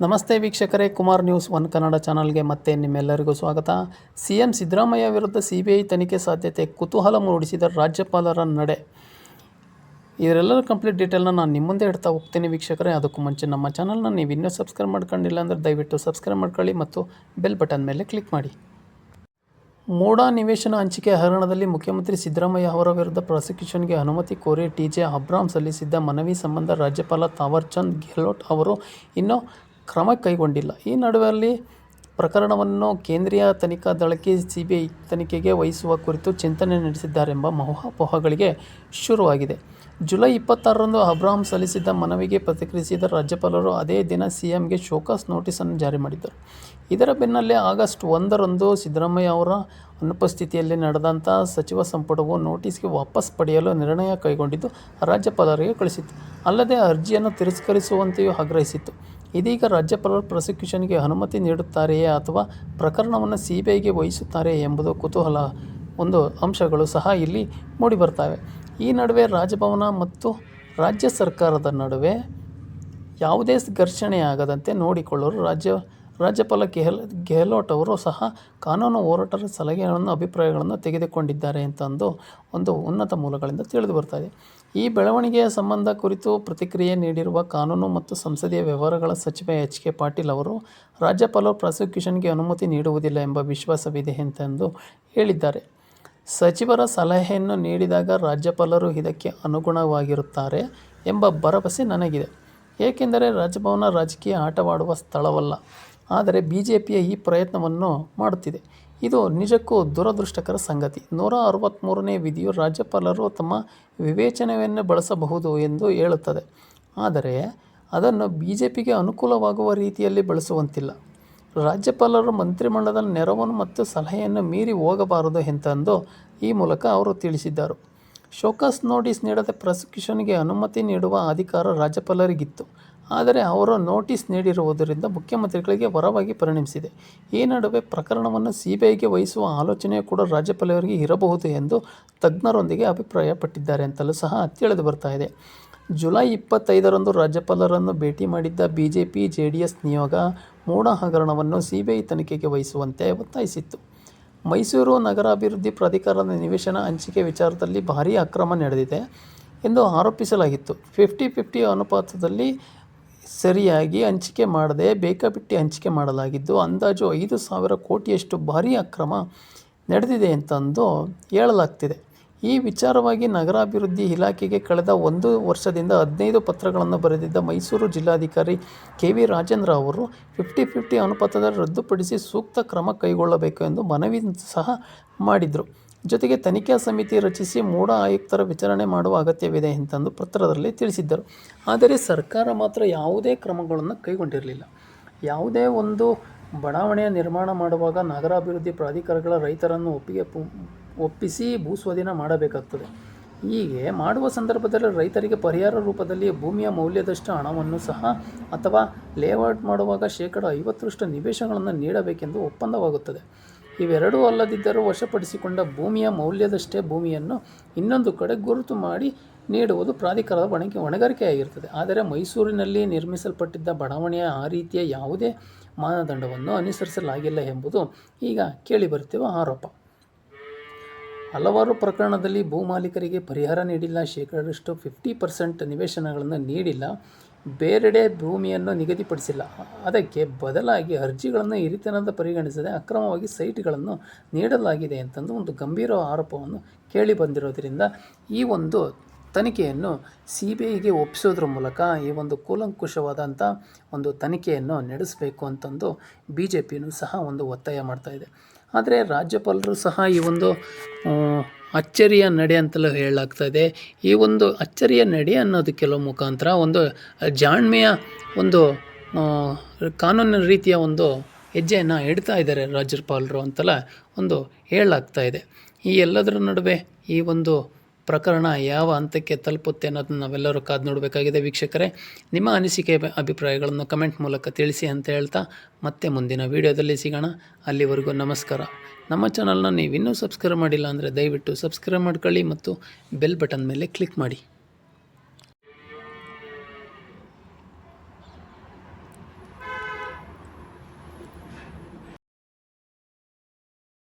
ನಮಸ್ತೆ ವೀಕ್ಷಕರೇ, Kumar news one Kannada ಚಾನಲ್ಗೆ ಮತ್ತೆ ನಿಮ್ಮೆಲ್ಲರಿಗೂ ಸ್ವಾಗತ. ಸಿಎಂ ಸಿದ್ದರಾಮಯ್ಯ ವಿರುದ್ಧ ಸಿಬಿಐ ತನಿಖೆ ಸಾಧ್ಯತೆ, ಕುತೂಹಲ ಮೂಡಿಸಿದ ರಾಜ್ಯಪಾಲರ ನಡೆ. ಇದರೆಲ್ಲರ ಕಂಪ್ಲೀಟ್ ಡೀಟೇಲ್ನ ನಾನು ನಿಮ್ಮ ಮುಂದೆ ಇಡ್ತಾ ಹೋಗ್ತೀನಿ ವೀಕ್ಷಕರೇ. ಅದಕ್ಕೂ ಮುಂಚೆ ನಮ್ಮ ಚಾನಲ್ನ ನೀವು ಇನ್ನೂ ಸಬ್ಸ್ಕ್ರೈಬ್ ಮಾಡ್ಕೊಂಡಿಲ್ಲ ಅಂದರೆ ದಯವಿಟ್ಟು ಸಬ್ಸ್ಕ್ರೈಬ್ ಮಾಡ್ಕೊಳ್ಳಿ ಮತ್ತು ಬೆಲ್ ಬಟನ್ ಮೇಲೆ ಕ್ಲಿಕ್ ಮಾಡಿ. ಮೂಡಾ ನಿವೇಶನ ಹಂಚಿಕೆ ಹಗರಣದಲ್ಲಿ ಮುಖ್ಯಮಂತ್ರಿ ಸಿದ್ದರಾಮಯ್ಯ ಅವರ ವಿರುದ್ಧ ಪ್ರಾಸಿಕ್ಯೂಷನ್ಗೆ ಅನುಮತಿ ಕೋರಿ ಟಿ.ಜೆ. ಅಬ್ರಾಮ್ ಸಲ್ಲಿಸಿದ್ದ ಮನವಿ ಸಂಬಂಧ ರಾಜ್ಯಪಾಲ ಥಾವರ್ಚಂದ್ ಗೆಹ್ಲೋಟ್ ಅವರು ಇನ್ನೂ ಕ್ರಮ ಕೈಗೊಂಡಿಲ್ಲ. ಈ ನಡುವೆಯಲ್ಲಿ ಪ್ರಕರಣವನ್ನು ಕೇಂದ್ರೀಯ ತನಿಖಾ ದಳಕ್ಕೆ ಸಿಬಿಐ ತನಿಖೆಗೆ ವಹಿಸುವ ಕುರಿತು ಚಿಂತನೆ ನಡೆಸಿದ್ದಾರೆಂಬ ಊಹಾಪೋಹಗಳಿಗೆ ಶುರುವಾಗಿದೆ. ಜುಲೈ 26ರಂದು ಅಬ್ರಾಮ್ ಸಲ್ಲಿಸಿದ್ದ ಮನವಿಗೆ ಪ್ರತಿಕ್ರಿಯಿಸಿದ ರಾಜ್ಯಪಾಲರು ಅದೇ ದಿನ ಸಿಎಂಗೆ ಶೋಕಾಸ್ ನೋಟಿಸನ್ನು ಜಾರಿ ಮಾಡಿದ್ದರು. ಇದರ ಬೆನ್ನಲ್ಲೇ ಆಗಸ್ಟ್ 1ರಂದು ಸಿದ್ದರಾಮಯ್ಯ ಅವರ ಅನುಪಸ್ಥಿತಿಯಲ್ಲಿ ನಡೆದಂಥ ಸಚಿವ ಸಂಪುಟವು ನೋಟಿಸ್ಗೆ ವಾಪಸ್ ಪಡೆಯಲು ನಿರ್ಣಯ ಕೈಗೊಂಡಿದ್ದು ರಾಜ್ಯಪಾಲರಿಗೆ ಕಳಿಸಿತ್ತು. ಅಲ್ಲದೆ ಅರ್ಜಿಯನ್ನು ತಿರಸ್ಕರಿಸುವಂತೆಯೂ ಆಗ್ರಹಿಸಿತ್ತು. ಇದೀಗ ರಾಜ್ಯಪಾಲರು ಪ್ರಾಸಿಕ್ಯೂಷನ್ಗೆ ಅನುಮತಿ ನೀಡುತ್ತಾರೆಯೇ ಅಥವಾ ಪ್ರಕರಣವನ್ನು ಸಿಬಿಐಗೆ ವಹಿಸುತ್ತಾರೆಯೇ ಎಂಬುದು ಕುತೂಹಲ ಅಂಶಗಳು ಸಹ ಇಲ್ಲಿ ಮೂಡಿಬರ್ತವೆ. ಈ ನಡುವೆ ರಾಜಭವನ ಮತ್ತು ರಾಜ್ಯ ಸರ್ಕಾರದ ನಡುವೆ ಯಾವುದೇ ಘರ್ಷಣೆಯಾಗದಂತೆ ನೋಡಿಕೊಳ್ಳಲು ರಾಜ್ಯಪಾಲ ಗೆಹ್ಲೋಟ್ ಅವರು ಸಹ ಕಾನೂನು ಹೋರಾಟದ ಸಲಹೆಗಳನ್ನು ಅಭಿಪ್ರಾಯಗಳನ್ನು ತೆಗೆದುಕೊಂಡಿದ್ದಾರೆ ಅಂತ ಒಂದು ಉನ್ನತ ಮೂಲಗಳಿಂದ ತಿಳಿದು ಬರ್ತಾಯಿದೆ. ಈ ಬೆಳವಣಿಗೆಯ ಸಂಬಂಧ ಕುರಿತು ಪ್ರತಿಕ್ರಿಯೆ ನೀಡಿರುವ ಕಾನೂನು ಮತ್ತು ಸಂಸದೀಯ ವ್ಯವಹಾರಗಳ ಸಚಿವ ಎಚ್.ಕೆ. ಪಾಟೀಲ್ ಅವರು ರಾಜ್ಯಪಾಲರು ಪ್ರಾಸಿಕ್ಯೂಷನ್ಗೆ ಅನುಮತಿ ನೀಡುವುದಿಲ್ಲ ಎಂಬ ವಿಶ್ವಾಸವಿದೆ ಎಂದು ಹೇಳಿದ್ದಾರೆ. ಸಚಿವರ ಸಲಹೆಯನ್ನು ನೀಡಿದಾಗ ರಾಜ್ಯಪಾಲರು ಇದಕ್ಕೆ ಅನುಗುಣವಾಗಿರುತ್ತಾರೆ ಎಂಬ ಭರವಸೆ ನನಗಿದೆ. ಏಕೆಂದರೆ ರಾಜಭವನ ರಾಜಕೀಯ ಆಟವಾಡುವ ಸ್ಥಳವಲ್ಲ. ಆದರೆ ಬಿಜೆಪಿಯ ಈ ಪ್ರಯತ್ನವನ್ನು ಮಾಡುತ್ತಿದೆ. ಇದು ನಿಜಕ್ಕೂ ದುರದೃಷ್ಟಕರ ಸಂಗತಿ. 163ನೇ ವಿಧಿಯು ರಾಜ್ಯಪಾಲರು ತಮ್ಮ ವಿವೇಚನೆಯನ್ನು ಬಳಸಬಹುದು ಎಂದು ಹೇಳುತ್ತದೆ. ಆದರೆ ಅದನ್ನು ಬಿಜೆಪಿಗೆ ಅನುಕೂಲವಾಗುವ ರೀತಿಯಲ್ಲಿ ಬಳಸುವಂತಿಲ್ಲ. ರಾಜ್ಯಪಾಲರು ಮಂತ್ರಿಮಂಡಲದ ನೆರವನ್ನು ಮತ್ತು ಸಲಹೆಯನ್ನು ಮೀರಿ ಹೋಗಬಾರದು ಎಂದು ಈ ಮೂಲಕ ಅವರು ತಿಳಿಸಿದ್ದಾರೆ. ಶೋಕಾಸ್ ನೋಟಿಸ್ ನೀಡದೆ ಪ್ರಾಸಿಕ್ಯೂಷನ್ಗೆ ಅನುಮತಿ ನೀಡುವ ಅಧಿಕಾರ ರಾಜ್ಯಪಾಲರಿಗಿತ್ತು. ಆದರೆ ಅವರು ನೋಟಿಸ್ ನೀಡಿರುವುದರಿಂದ ಮುಖ್ಯಮಂತ್ರಿಗಳಿಗೆ ವರವಾಗಿ ಪರಿಣಮಿಸಿದೆ. ಈ ನಡುವೆ ಪ್ರಕರಣವನ್ನು ಸಿಬಿಐಗೆ ವಹಿಸುವ ಆಲೋಚನೆಯೂ ಕೂಡ ರಾಜ್ಯಪಾಲರಿಗೆ ಇರಬಹುದು ಎಂದು ತಜ್ಞರೊಂದಿಗೆ ಅಭಿಪ್ರಾಯಪಟ್ಟಿದ್ದಾರೆ ಅಂತಲೂ ಸಹ ತಿಳಿದು ಬರ್ತಾ ಇದೆ. ಜುಲೈ 25ರಂದು ರಾಜ್ಯಪಾಲರನ್ನು ಭೇಟಿ ಮಾಡಿದ್ದ ಬಿಜೆಪಿ ಜೆಡಿಎಸ್ ನಿಯೋಗ ಮೂಡಾ ಹಗರಣವನ್ನು ಸಿಬಿಐ ತನಿಖೆಗೆ ವಹಿಸುವಂತೆ ಒತ್ತಾಯಿಸಿತ್ತು. ಮೈಸೂರು ನಗರಾಭಿವೃದ್ಧಿ ಪ್ರಾಧಿಕಾರದ ನಿವೇಶನ ಹಂಚಿಕೆ ವಿಚಾರದಲ್ಲಿ ಭಾರೀ ಅಕ್ರಮ ನಡೆದಿದೆ ಎಂದು ಆರೋಪಿಸಲಾಗಿತ್ತು. 50-50 ಅನುಪಾತದಲ್ಲಿ ಸರಿಯಾಗಿ ಹಂಚಿಕೆ ಮಾಡದೆ ಬೇಕಾಬಿಟ್ಟಿ ಹಂಚಿಕೆ ಮಾಡಲಾಗಿದ್ದು, ಅಂದಾಜು 5,000 ಕೋಟಿಯಷ್ಟು ಭಾರೀ ಅಕ್ರಮ ನಡೆದಿದೆ ಎಂದು ಹೇಳಲಾಗ್ತಿದೆ. ಈ ವಿಚಾರವಾಗಿ ನಗರಾಭಿವೃದ್ಧಿ ಇಲಾಖೆಗೆ ಕಳೆದ 1 ವರ್ಷದಿಂದ 15 ಪತ್ರಗಳನ್ನು ಬರೆದಿದ್ದ ಮೈಸೂರು ಜಿಲ್ಲಾಧಿಕಾರಿ ಕೆ.ವಿ. ರಾಜೇಂದ್ರ ಅವರು 50-50 ಅನುಪಾತದಲ್ಲಿ ರದ್ದುಪಡಿಸಿ ಸೂಕ್ತ ಕ್ರಮ ಕೈಗೊಳ್ಳಬೇಕು ಎಂದು ಮನವಿ ಸಹ ಮಾಡಿದರು. ಜೊತೆಗೆ ತನಿಖಾ ಸಮಿತಿ ರಚಿಸಿ ಮೂಡಾ ಆಯುಕ್ತರ ವಿಚಾರಣೆ ಮಾಡುವ ಅಗತ್ಯವಿದೆ ಎಂದು ಪತ್ರದಲ್ಲಿ ತಿಳಿಸಿದ್ದರು. ಆದರೆ ಸರ್ಕಾರ ಮಾತ್ರ ಯಾವುದೇ ಕ್ರಮಗಳನ್ನು ಕೈಗೊಂಡಿರಲಿಲ್ಲ. ಯಾವುದೇ ಒಂದು ಬಡಾವಣೆಯ ನಿರ್ಮಾಣ ಮಾಡುವಾಗ ನಗರಾಭಿವೃದ್ಧಿ ಪ್ರಾಧಿಕಾರಗಳ ರೈತರನ್ನು ಒಪ್ಪಿಸಿ ಭೂಸ್ವಾಧೀನ ಮಾಡಬೇಕಾಗ್ತದೆ. ಹೀಗೆ ಮಾಡುವ ಸಂದರ್ಭದಲ್ಲಿ ರೈತರಿಗೆ ಪರಿಹಾರ ರೂಪದಲ್ಲಿ ಭೂಮಿಯ ಮೌಲ್ಯದಷ್ಟು ಹಣವನ್ನು ಸಹ ಅಥವಾ ಲೇಔಟ್ ಮಾಡುವಾಗ 50% ನಿವೇಶನಗಳನ್ನು ನೀಡಬೇಕೆಂದು ಒಪ್ಪಂದವಾಗುತ್ತದೆ. ಇವೆರಡೂ ಅಲ್ಲದಿದ್ದರೂ ವಶಪಡಿಸಿಕೊಂಡ ಭೂಮಿಯ ಮೌಲ್ಯದಷ್ಟೇ ಭೂಮಿಯನ್ನು ಇನ್ನೊಂದು ಕಡೆ ಗುರುತು ಮಾಡಿ ನೀಡುವುದು ಪ್ರಾಧಿಕಾರದ ಹೊಣೆಗಾರಿಕೆಯಾಗಿರುತ್ತದೆ. ಆದರೆ ಮೈಸೂರಿನಲ್ಲಿ ನಿರ್ಮಿಸಲ್ಪಟ್ಟಿದ್ದ ಬಡಾವಣೆಯ ಆ ರೀತಿಯ ಯಾವುದೇ ಮಾನದಂಡವನ್ನು ಅನುಸರಿಸಲಾಗಿಲ್ಲ ಎಂಬುದು ಈಗ ಕೇಳಿಬರುತ್ತಿರುವ ಆರೋಪ. ಹಲವಾರು ಪ್ರಕರಣದಲ್ಲಿ ಭೂಮಾಲೀಕರಿಗೆ ಪರಿಹಾರ ನೀಡಿಲ್ಲ, 50% ನಿವೇಶನಗಳನ್ನು ನೀಡಿಲ್ಲ, ಬೇರೆಡೆ ಭೂಮಿಯನ್ನು ನಿಗದಿಪಡಿಸಿಲ್ಲ. ಅದಕ್ಕೆ ಬದಲಾಗಿ ಅರ್ಜಿಗಳನ್ನು ಹಿರಿತನದ ಪರಿಗಣಿಸದೆ ಅಕ್ರಮವಾಗಿ ಸೈಟ್ಗಳನ್ನು ನೀಡಲಾಗಿದೆ ಎಂದು ಒಂದು ಗಂಭೀರ ಆರೋಪವನ್ನು ಕೇಳಿಬಂದಿರೋದರಿಂದ ಈ ಒಂದು ತನಿಖೆಯನ್ನು ಸಿಬಿಐಗೆ ಒಪ್ಪಿಸೋದ್ರ ಮೂಲಕ ಈ ಒಂದು ಕೂಲಂಕುಷವಾದಂಥ ಒಂದು ತನಿಖೆಯನ್ನು ನಡೆಸಬೇಕು ಅಂತಂದು ಬಿಜೆಪಿಯೂ ಸಹ ಒಂದು ಒತ್ತಾಯ ಮಾಡ್ತಾ ಇದೆ. ಆದರೆ ರಾಜ್ಯಪಾಲರು ಸಹ ಈ ಒಂದು ಅಚ್ಚರಿಯ ನಡೆ ಅಂತಲೂ ಹೇಳಲಾಗ್ತದೆ. ಈ ಒಂದು ಅಚ್ಚರಿಯ ನಡೆ ಅನ್ನೋದು ಕೆಲವು ಮುಖಾಂತರ ಒಂದು ಜಾಣ್ಮೆಯ ಒಂದು ಕಾನೂನಿನ ರೀತಿಯ ಒಂದು ಹೆಜ್ಜೆಯನ್ನು ಇಡ್ತಾ ಇದ್ದಾರೆ ರಾಜ್ಯಪಾಲರು ಅಂತೆಲ್ಲ ಒಂದು ಹೇಳಲಾಗ್ತಾ ಇದೆ. ಈ ಎಲ್ಲದರ ನಡುವೆ ಈ ಒಂದು ಪ್ರಕರಣ ಯಾವ ಹಂತಕ್ಕೆ ತಲುಪುತ್ತೆ ಅನ್ನೋದನ್ನು ನಾವೆಲ್ಲರೂ ಕಾದು ನೋಡಬೇಕಾಗಿದೆ. ವೀಕ್ಷಕರೇ, ನಿಮ್ಮ ಅನಿಸಿಕೆ ಅಭಿಪ್ರಾಯಗಳನ್ನು ಕಮೆಂಟ್ ಮೂಲಕ ತಿಳಿಸಿ ಅಂತ ಹೇಳ್ತಾ ಮತ್ತೆ ಮುಂದಿನ ವೀಡಿಯೋದಲ್ಲಿ ಸಿಗೋಣ. ಅಲ್ಲಿವರೆಗೂ ನಮಸ್ಕಾರ. ನಮ್ಮ ಚಾನಲ್ನ ನೀವು ಇನ್ನೂ ಸಬ್ಸ್ಕ್ರೈಬ್ ಮಾಡಿಲ್ಲ ಅಂದರೆ ದಯವಿಟ್ಟು ಸಬ್ಸ್ಕ್ರೈಬ್ ಮಾಡ್ಕೊಳ್ಳಿ ಮತ್ತು ಬೆಲ್ ಬಟನ್ ಮೇಲೆ ಕ್ಲಿಕ್ ಮಾಡಿ.